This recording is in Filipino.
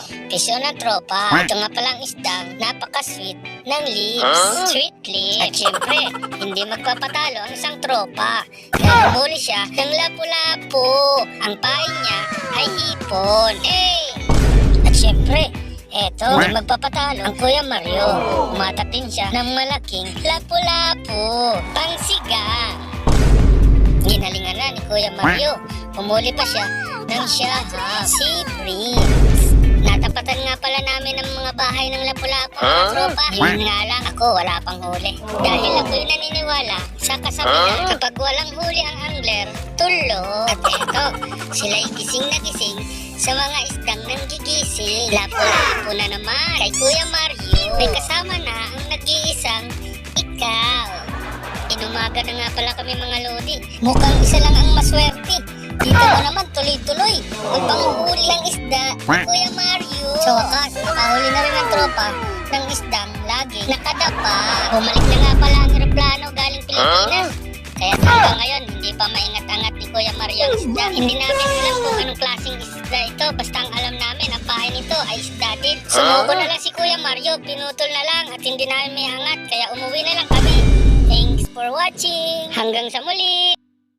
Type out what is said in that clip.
Pisyo ng tropa. Ito nga palang isdang napaka-sweet ng lips. Sweet lips. At syempre, hindi magpapatalo ang isang tropa. Kaya humuli siya ng lapu-lapu. Ang pain niya ay ipon. At syempre, eto, hindi magpapatalo ang Kuya Mario. Umatatin siya ng malaking lapu-lapu. Pangsigang. Ginalingan na ni Kuya Mario. Humuli pa siya ng Shahab. Si Prince. Natapatan nga pala namin ang mga bahay ng lapu-lapu mga tropa. Yun nga lang, ako wala pang huli. Dahil ako'y naniniwala sa kasabihan, kapag walang huli ang angler, tulog. At eto, sila'y gising na gising sa mga isdang nanggigising. Lapu-lapu na naman kay Kuya Mario. May kasama na ang nag-iisang ikaw. Inumaga na nga pala kami mga lodi. Mukhang isa lang ang maswerte. Dito mo naman tuloy-tuloy. Magpanguhuli ng isda ni Kuya Mario. Sa wakas, nakahuli na rin ang tropa ng isdang lagi nakadapa. Bumalik na nga pala ang aeroplano galing Pilipinas. Kaya hanggang ngayon, hindi pa maingat-angat ni Kuya Mario ang isda. Hindi namin alam kung anong klaseng isda ito. Basta ang alam namin, ang pain nito ay isda din. Sumuko na lang si Kuya Mario, pinutol na lang at hindi namin may angat. Kaya umuwi na lang kami. Thanks for watching. Hanggang sa muli.